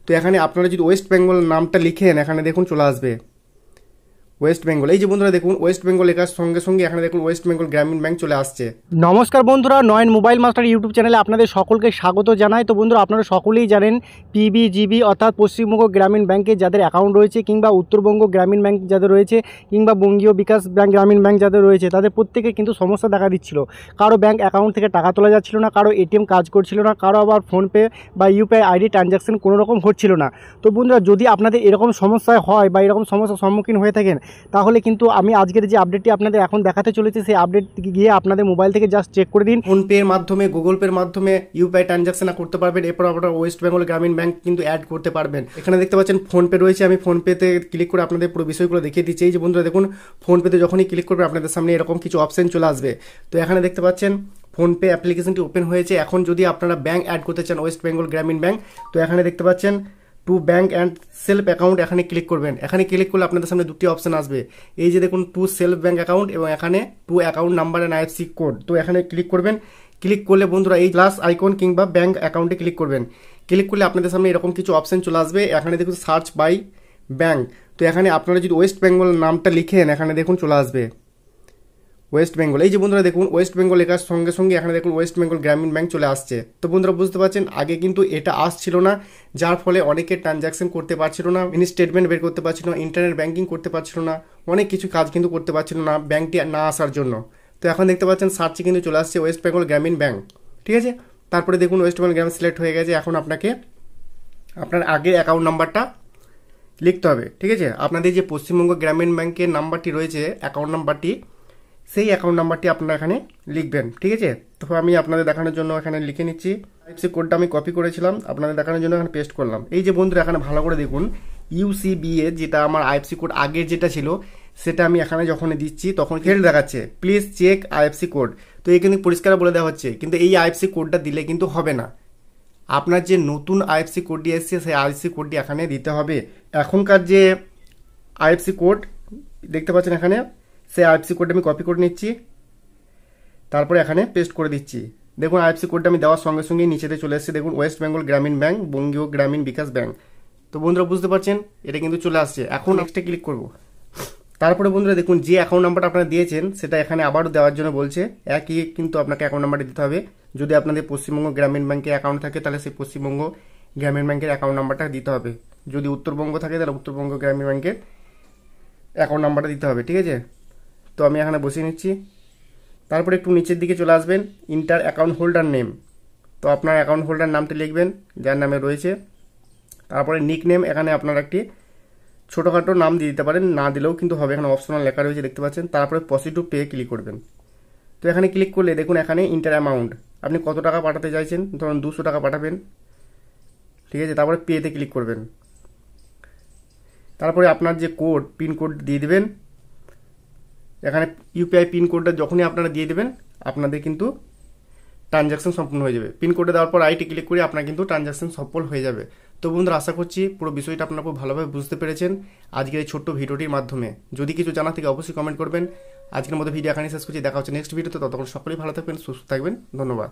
তো এখানে আপনারা যদি ওয়েস্ট বেঙ্গল নামটা লিখেন এখানে দেখুন চলে আসবে ওয়েস্ট বেঙ্গল। এই যে বন্ধুরা দেখুন ওয়েস্ট বেঙ্গল লেখার সঙ্গে সঙ্গে এখানে দেখুন ওয়েস্ট বেঙ্গল গ্রামীণ ব্যাংক চলে আসছে। নমস্কার বন্ধুরা, নয়ন মোবাইল মাস্টার ইউটিউব চ্যানেলে আপনাদের সকলকে স্বাগত জানাই। তো বন্ধুরা, আপনারা সকলেই জানেন পিবিজিবি অর্থাৎ পশ্চিমবঙ্গ গ্রামীণ ব্যাংকে যাদের অ্যাকাউন্ট রয়েছে কিংবা উত্তরবঙ্গ গ্রামীণ ব্যাংক যাদের রয়েছে কিংবা বঙ্গীয় বিকাশ ব্যাংক গ্রামীণ ব্যাংক যাদের রয়েছে তাদের প্রত্যেকে কিন্তু সমস্যা দেখা দিচ্ছিল। কারো ব্যাংক অ্যাকাউন্ট থেকে টাকা তোলা যাচ্ছিল না, কারো এটিএম কাজ করছিল না, কারো আবার ফোনপে বা ইউপিআই আইডি ট্রানজ্যাকশন কোনো রকম হচ্ছিল না। তো বন্ধুরা, যদি আপনাদের এরকম সমস্যায় হয় বা এরকম সমস্যার সম্মুখীন হয়ে থাকেন তাহলে কিন্তু আমি আজকের যে আপডেটটি আপনাদের এখন দেখাতে চলেছি সেই আপডেট গিয়ে আপনাদের মোবাইল থেকে জাস্ট চেক করে দিন। ফোনপের মাধ্যমে, গুগল পের মাধ্যমে ইউপিআই ট্রানজাকশন করতে পারবেন। এরপর আপনারা ওয়েস্ট বেঙ্গল গ্রামীণ ব্যাংক কিন্তু অ্যাড করতে পারবেন। এখানে দেখতে পাচ্ছেন ফোনপে রয়েছে, আমি ফোনপেতে ক্লিক করে আপনাদের পুরো বিষয়গুলো দেখিয়ে দিচ্ছি। এই যে বন্ধুরা দেখুন, ফোনপেতে যখনই ক্লিক করবেন আপনাদের সামনে এরকম কিছু অপশন চলে আসবে। তো এখানে দেখতে পাচ্ছেন ফোনপে অ্যাপ্লিকেশনটি ওপেন হয়েছে। এখন যদি আপনারা ব্যাংক অ্যাড করতে চান ওয়েস্ট বেঙ্গল গ্রামীণ ব্যাংক, তো এখানে দেখতে পাচ্ছেন to bank and self account, এখানে ক্লিক করবেন। এখানে ক্লিক করলে আপনাদের সামনে দুটি অপশন আসবে। এই যে দেখুন টু সেলফ ব্যাংক অ্যাকাউন্ট এবং এখানে two account number and IFC code. তো এখানে ক্লিক করবেন। ক্লিক করলে বন্ধুরা এই প্লাস আইকন কিংবা ব্যাংক অ্যাকাউন্টে ক্লিক করবেন। ক্লিক করলে আপনাদের সামনে এরকম কিছু অপশন চলে আসবে। এখানে দেখুন সার্চ বাই ব্যাংক। তো এখানে আপনারা যদি ওয়েস্ট বেঙ্গল নামটা লিখেন এখানে দেখুন চলে আসবে ওয়েস্ট বেঙ্গল। এই যে বন্ধুরা দেখুন ওয়েস্ট বেঙ্গল লেখার সঙ্গে সঙ্গে এখানে দেখুন ওয়েস্ট বেঙ্গল গ্রামীণ ব্যাংক চলে আসছে। তো বন্ধুরা বুঝতে পারছেন আগে কিন্তু এটা আসছিল না, যার ফলে অনেকে ট্রানজাকশন করতে পারছিল না, মিনি স্টেটমেন্ট বের করতে পারছিল না, ইন্টারনেট ব্যাংকিং করতে পারছিল না, অনেক কিছু কাজ কিন্তু করতে পারছিল না ব্যাংকটি না আসার জন্য। তো এখন দেখতে পাচ্ছেন সার্চে কিন্তু চলে আসছে ওয়েস্ট বেঙ্গল গ্রামীণ ব্যাংক। ঠিক আছে, তারপরে দেখুন ওয়েস্ট বেঙ্গল গ্রামীণ সিলেক্ট হয়ে গেছে। এখন আপনাকে আপনার আগের অ্যাকাউন্ট নাম্বারটা লিখতে হবে। ঠিক আছে, আপনাদের যে পশ্চিমবঙ্গ গ্রামীণ ব্যাংকের নাম্বারটি রয়েছে অ্যাকাউন্ট নাম্বারটি, সেই অ্যাকাউন্ট নাম্বারটি আপনারা এখানে লিখবেন। ঠিক আছে, তো আমি আপনাদের দেখানোর জন্য এখানে লিখে নিচ্ছি। আইএফসি কোডটা আমি কপি করেছিলাম, আপনাদের দেখানোর জন্য এখানে পেস্ট করলাম। এই যে বন্ধুরা এখানে ভালো করে দেখুন ইউসিবিএ যেটা আমার আইএফসি কোড আগের যেটা ছিল সেটা আমি এখানে যখন দিচ্ছি তখন ফেল দেখাচ্ছে প্লিজ চেক আইএফসি কোড। তো এই কিন্তু পরিষ্কার বলে দেওয়া হচ্ছে, কিন্তু এই আইএফসি কোডটা দিলে কিন্তু হবে না। আপনার যে নতুন আইএফসি কোডটি এসছে সেই আইএফসি কোডটি এখানে দিতে হবে। এখনকার যে আইএফসি কোড দেখতে পাচ্ছেন এখানে, সেই আইএফসি কোডটা আমি কপি করে নিচ্ছি, তারপরে এখানে পেস্ট করে দিচ্ছি। দেখুন আইএফসি কোডটা আমি দেওয়ার সঙ্গে সঙ্গে নিচেতে চলে এসেছে দেখুন ওয়েস্ট বেঙ্গল গ্রামীণ ব্যাংক, বঙ্গীয় গ্রামীণ বিকাশ ব্যাংক। তো বন্ধুরা বুঝতে পারছেন এটা কিন্তু চলে আসছে। এখন নেক্সটে ক্লিক করব। তারপরে বন্ধুরা দেখুন যে অ্যাকাউন্ট নাম্বারটা আপনারা দিয়েছেন সেটা এখানে আবারও দেওয়ার জন্য বলছে। একই কিন্তু আপনাকে অ্যাকাউন্ট নাম্বারটা দিতে হবে। যদি আপনাদের পশ্চিমবঙ্গ গ্রামীণ ব্যাংকে অ্যাকাউন্ট থাকে তাহলে সেই পশ্চিমবঙ্গ গ্রামীণ ব্যাংকের অ্যাকাউন্ট নাম্বারটা দিতে হবে। যদি উত্তরবঙ্গ থাকে তাহলে উত্তরবঙ্গ গ্রামীণ ব্যাংকের অ্যাকাউন্ট নাম্বারটা দিতে হবে। ঠিক আছে, তো আমি এখানে বসিয়ে নিচ্ছি। তারপরে একটু নিচের দিকে চলে আসবেন, ইন্টার অ্যাকাউন্ট হোল্ডার নেম। তো আপনার অ্যাকাউন্ট হোল্ডার নামটি লিখবেন যার নামে রয়েছে। তারপরে নিক নেম, এখানে আপনারা একটি ছোটোখাটো নাম দিয়ে দিতে পারেন, না দিলেও কিন্তু হবে, এখানে অপশনাল লেখা রয়েছে দেখতে পাচ্ছেন। তারপরে প্রসিড টু পে ক্লিক করবেন। তো এখানে ক্লিক করলে দেখুন এখানে ইন্টার অ্যামাউন্ট, আপনি কত টাকা পাঠাতে চাইছেন, ধরুন 200 টাকা পাঠাবেন। ঠিক আছে, তারপরে পেতে ক্লিক করবেন। তারপরে আপনার যে কোড পিন কোড দিয়ে দেবেন। এখানে ইউপিআই পিন কোডটা যখনই আপনারা দিয়ে দেবেন আপনাদের কিন্তু ট্রানজাকশন সম্পূর্ণ হয়ে যাবে। পিন কোডে দেওয়ার পর আইটি ক্লিক করে আপনার কিন্তু ট্রানজাকশন সফল হয়ে যাবে। তো বন্ধুরা আশা করছি পুরো বিষয়টা আপনারা খুব ভালোভাবে বুঝতে পেরেছেন আজকের এই ছোট্ট ভিডিওটির মাধ্যমে। যদি কিছু জানা থেকে অবশ্যই কমেন্ট করবেন। আজকের মতো ভিডিও এখানে শেষ করছি, দেখা হচ্ছে নেক্সট ভিডিওতে। ততক্ষণ সকলেই ভালো থাকবেন, সুস্থ থাকবেন, ধন্যবাদ।